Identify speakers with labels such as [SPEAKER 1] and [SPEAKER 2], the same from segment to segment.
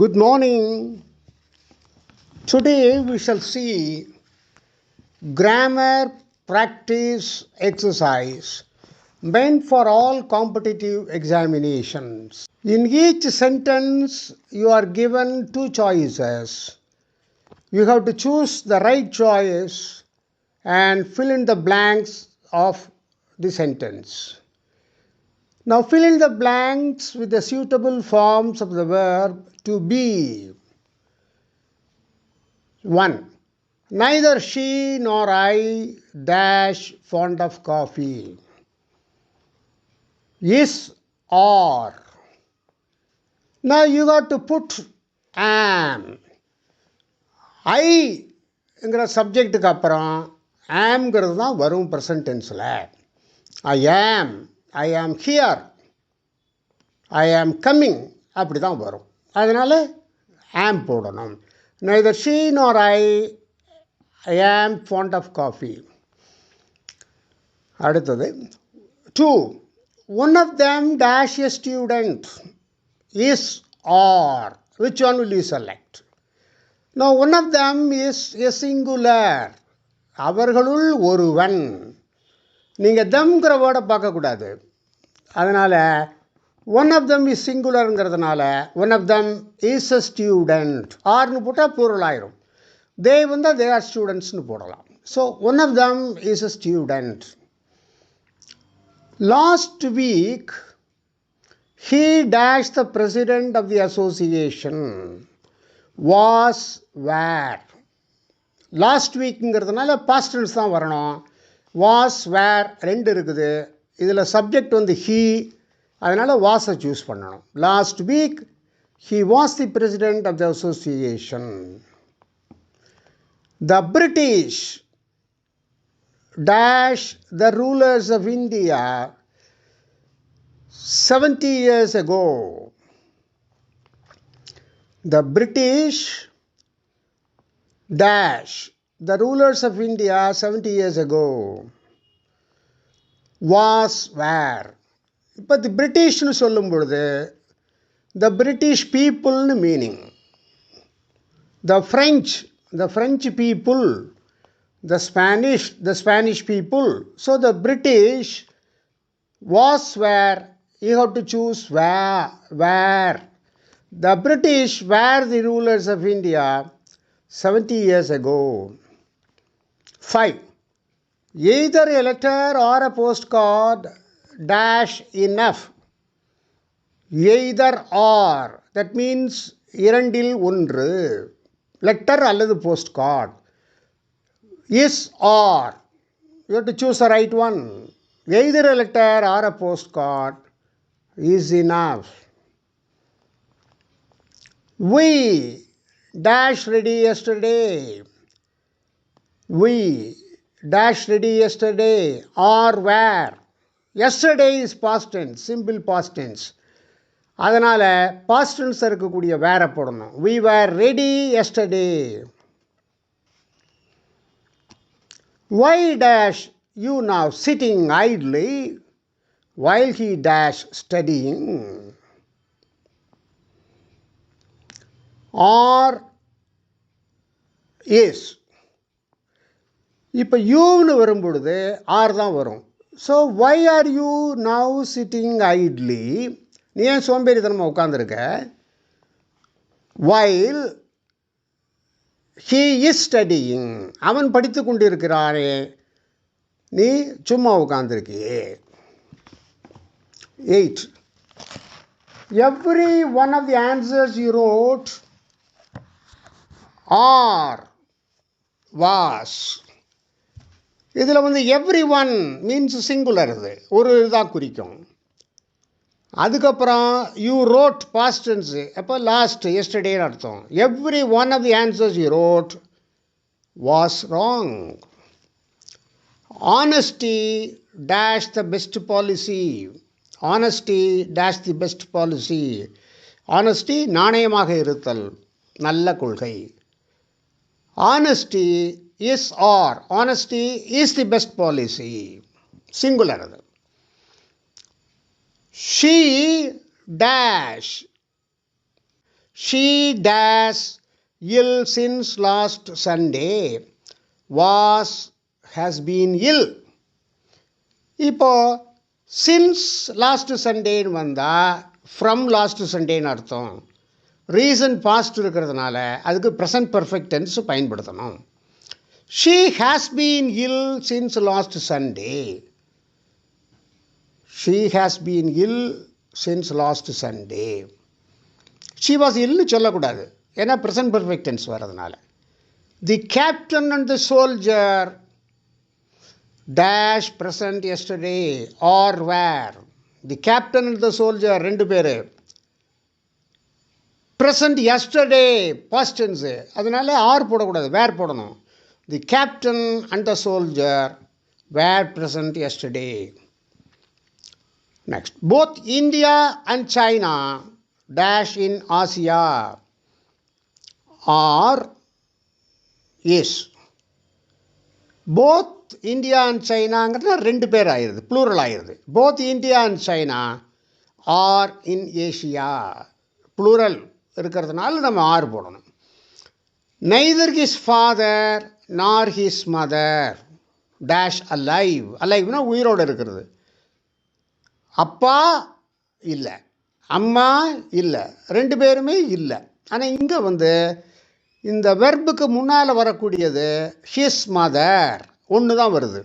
[SPEAKER 1] Good morning. Today we shall see grammar practice exercise meant for all competitive examinations. In each sentence, you are given two choices. You have to choose the right choice and fill in the blanks of the sentence. Now fill in the blanks with the suitable forms of the verb to be. 1. Neither she nor I dash fond of coffee. Is or. Now you got to put am. ஐங்கிற சப்ஜெக்டுக்கு அப்புறம் ஆம்ங்கிறது தான் வரும் present டென்ஸில். ஐ ஆம் here, ஐ ஆம் coming அப்படி தான் வரும். அதனால் ஆம் போடணும். நெய்தர் ஷீ நோர் ஐ ஆம் ஃபாண்ட் ஆஃப் காஃபி. அடுத்தது 2. One of them dash a student. Is are. Which one will you select? Now one of them is a singular. அவர்களுள் ஒருவன். நீங்கள் தம்ங்கிற வேர்டை பார்க்கக்கூடாது. அதனால் ஒன் ஆஃப் தம் இஸ் சிங்குலருங்கிறதுனால one of them is a student. ஆர்னு போட்டால் ப்ளூரல் ஆயிரும். தே வந்தால் தே ஆர் ஸ்டூடெண்ட்ஸ்னு போடலாம். So one of them is a student. Last week he dash the president of the association. Was where. Last வீக்குங்கிறதுனால past tense தான் வரணும். Was வேர் ரெண்டு இருக்குது. இதில் சப்ஜெக்ட் வந்து ஹீ, அதனால் வாஸை சூஸ் பண்ணணும். Last week he was the president of the association. The British dash the rulers of India 70 years ago. The British dash the rulers of India 70 years ago. Was where. இப்போ தி பிரிட்டிஷ்னு சொல்லும் பொழுது the British பீப்புள்னு மீனிங். The French people, the Spanish people. So the British was were. You have to choose were. The British were the rulers of India 70 years ago. 5. Either a letter or a postcard dash enough. Either or. That means இரண்டில் ஒன்று. Letter அல்லது postcard. Is or. You have to choose the right one. Either a letter or a postcard is enough. We dash ready yesterday. We dash ready yesterday or where. Yesterday is past tense, simple past tense. அதனால் past tense இருக்கக்கூடிய வேற போடணும். We were ready yesterday. Why dash you now sitting idly while he dash studying. Are is. இப்போ யூன்னு வரும் பொழுது are தான் வரும். So why are you now sitting idly. நீ ஏன் சோம்பேறித்தனமாக உட்காந்துருக்க. While he is studying. அவன் படித்து கொண்டிருக்கிறானே, நீ சும்மா உட்காந்துருக்கியே. 8. Every one of the answers you wrote are was. இதில் வந்து எவ்ரி ஒன் மீன்ஸ் சிங்குலர். இது ஒரு இதாக குறிக்கும். அதுக்கப்புறம் யூ ரோட் பாஸ்ட் டென்ஸு, அப்போ லாஸ்ட் எஸ்டர்டேன்னு அர்த்தம். Every one of the answers you wrote was wrong. Honesty dash the best policy. Honesty dash the best policy. Honesty நாணயமாக இருத்தல், நல்ல கொள்கை. Honesty is or. Honesty is the best policy. Singular. She dash She dash ill since last Sunday. Has been ill. இப்போ since last Sunday வந்தா from last Sunday அர்த்தம். Reason past இருக்கிறதுனால அதுக்கு present perfect tense பயன்படுத்தணும். She has been ill since last Sunday. She has been ill since last Sunday. She was ill சொல்லக்கூடாது, ஏன்னா present perfect tense வர்றதுனால. The captain and the soldier dash present yesterday or were. The captain and the soldier ரெண்டு பேர் present yesterday past tense, அதனால R போடக்கூடாது, வேர் போடணும். The captain and the soldier were present yesterday. Next, both India and China dash in Asia are is. Both India and Chinaங்கிறது ரெண்டு பேர் ஆயிடுது, plural ஆயிடுது. Both India and China are in Asia. Plural இருக்கிறதுனால நம்ம R போடணும். Neither his father nor his mother dash alive. அலைவ்னா உயிரோடு இருக்கிறது. அப்பா இல்லை, அம்மா இல்லை, ரெண்டு பேருமே இல்லை. ஆனால் இங்கே இந்த வெர்புக்கு முன்னால் வரக்கூடியது his mother ஒன்று தான் வருது.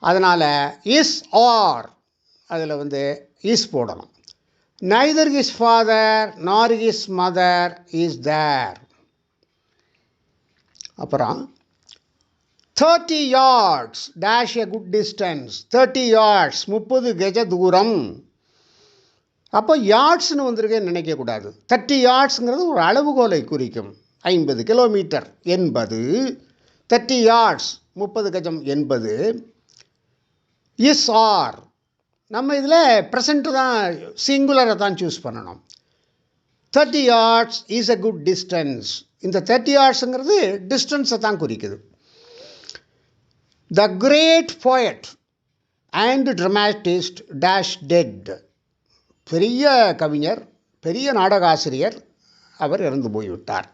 [SPEAKER 1] அதனால் is or அதில் is போடணும். Neither his father nor his mother is there. அப்புறம் 30 yards dash a good distance. 30 yards 30 Gaja தூரம். அப்போ யார்ட்ஸ்னு வந்திருக்கேன்னு நினைக்கக்கூடாது. 30 யார்ட்ஸுங்கிறது ஒரு அளவுகோலை குறிக்கும். 50 கிலோமீட்டர் என்பது 30 yards 30 கஜம் என்பது இஸ் ஆர். நம்ம இதில் ப்ரெசண்ட்டு தான், சிங்குலரை தான் சூஸ் பண்ணணும். 30 yards is a good distance. இந்த 30 yardsங்கிறது டிஸ்டன்ஸை தான் குறிக்குது. The great poet and dramatist dash dead. பெரிய கவிஞர், பெரிய நாடகாசிரியர், அவர் இறந்து போய்விட்டார்.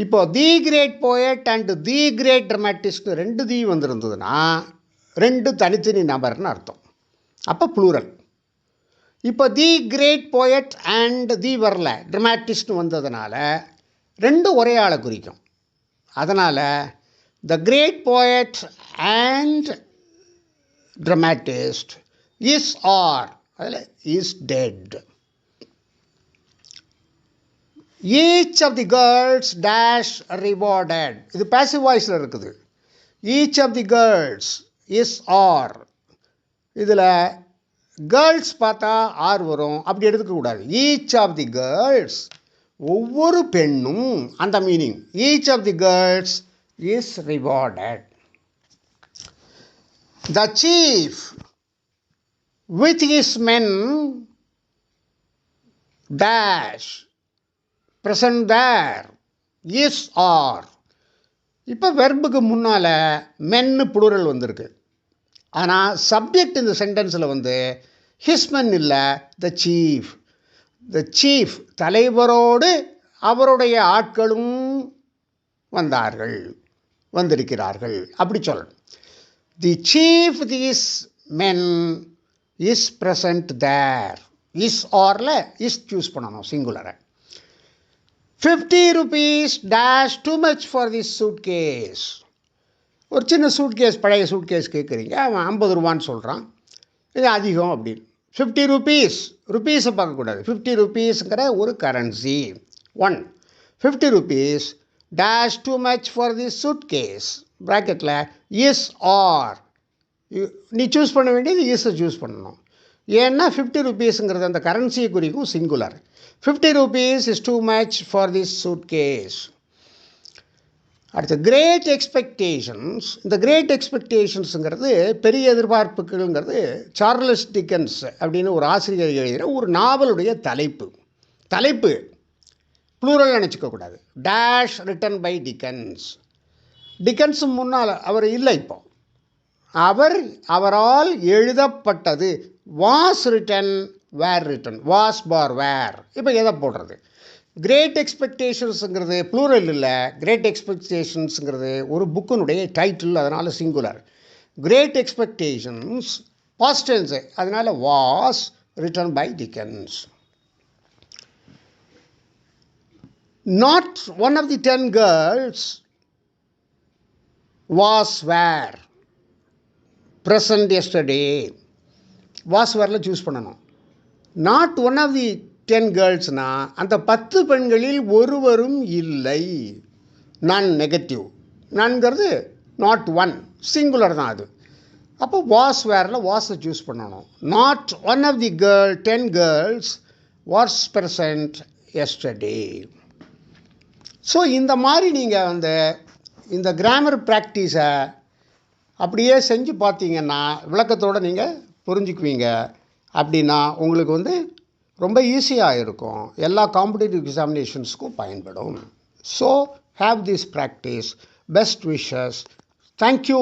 [SPEAKER 1] இப்போ the great poet and the great dramatist ரெண்டு தி வந்திருந்ததுன்னா ரெண்டு தனித்தனி நபர்னு அர்த்தம். அப்போ ப்ளூரல். இப்போ the great poet and the வரல, ட்ரமாட்டிஸ்ட்னு வந்ததுனால ரெண்டு ஒரே ஆளை குறிக்கும். அதனால் the great poet and dramatist is are, அதில் is dead. Each of the girls dash rewarded. இது பேசிவ் வாய்ஸில் இருக்குது. Each of the girls is are. இதில் கேர்ள்ஸ் பார்த்தா ஆர் வரும், அப்படி எடுத்துக்கக்கூடாது. ஈச் ஆஃப் தி கேர்ள்ஸ், ஒவ்வொரு பெண்ணும், அந்த meaning. Each of the girls is rewarded. The chief with his men dash present there is are. இப்போ வெர்புக்கு முன்னால் மென்னு ப்ளூரல் வந்திருக்கு. ஆனால் சப்ஜெக்ட் இந்த சென்டென்ஸில் ஹிஸ் மென் இல்லை, த சீஃப். த சீஃப் தலைவரோடு அவருடைய ஆட்களும் வந்திருக்கிறார்கள், அப்படி சொல்லணும். The chief this men is present there. Is ஆரில் இஸ் சூஸ் பண்ணணும், சிங்குலரை. 50 rupees dash too much for this suitcase. ஒரு சின்ன சூட்கேஸ், பழைய சூட்கேஸ் கேட்குறீங்க, அவன் 50 ரூபான்னு சொல்கிறான், இது அதிகம் அப்படின்னு. 50 rupees, ருப்பீஸை பார்க்கக்கூடாது. 50 rupeesங்கிற ஒரு currency. 1 50 rupees dash too much for this suitcase. ப்ராக்கெட்டில் இஸ் ஆர். நீ சூஸ் பண்ண வேண்டியது இஸை சூஸ் பண்ணணும். ஏன்னா 50 rupeesங்கிறது அந்த கரன்சியை குறிக்கும், singular. 50 rupees is too much for this suitcase. அடுத்து கிரேட் எக்ஸ்பெக்டேஷன்ஸ். இந்த கிரேட் எக்ஸ்பெக்டேஷன்ஸுங்கிறது பெரிய எதிர்பார்ப்புகள்ங்கிறது சார்லஸ் டிக்கன்ஸ் அப்படின்னு ஒரு ஆசிரியர் எழுதின ஒரு நாவலுடைய தலைப்பு ப்ளூரல் நினச்சிக்கக்கூடாது. Dash written by Dickens. Dickens முன்னால் அவர் இல்லை, இப்போ அவரால் எழுதப்பட்டது. Was written, were written, was for were. இப்போ எதை போடுறது? கிரேட் எக்ஸ்பெக்டேஷன்ஸுங்கிறது ப்ளூரல் இல்லை, கிரேட் எக்ஸ்பெக்டேஷன்ஸுங்கிறது ஒரு புக்கினுடைய டைட்டில், அதனால் singular. Great expectations past tense, அதனால் was written by Dickens. Not one of the 10 girls was where present yesterday. was whereல சூஸ் பண்ணணும். நாட் ஒன் ஆஃப் தி 10 கேர்ள்ஸ்னா அந்த 10 பெண்களில் ஒருவரும் இல்லை. நான் நெகட்டிவ், நான்கிறது நாட் ஒன், சிங்குலர் தான் அது. அப்போ வாஸ் வேரில் வாஸை சூஸ் பண்ணணும். Not one of the 10 girls was present yesterday. So இந்த மாதிரி நீங்கள் இந்த கிராமர் ப்ராக்டிஸை அப்படியே செஞ்சு பார்த்தீங்கன்னா விளக்கத்தோடு நீங்கள் புரிஞ்சுக்குவீங்க. அப்படின்னா உங்களுக்கு ரொம்ப ஈஸியாக இருக்கும், எல்லா காம்படிட்டிவ் எக்ஸாமினேஷன்ஸுக்கும் பயன்படும். So have this practice. Best wishes. Thank you.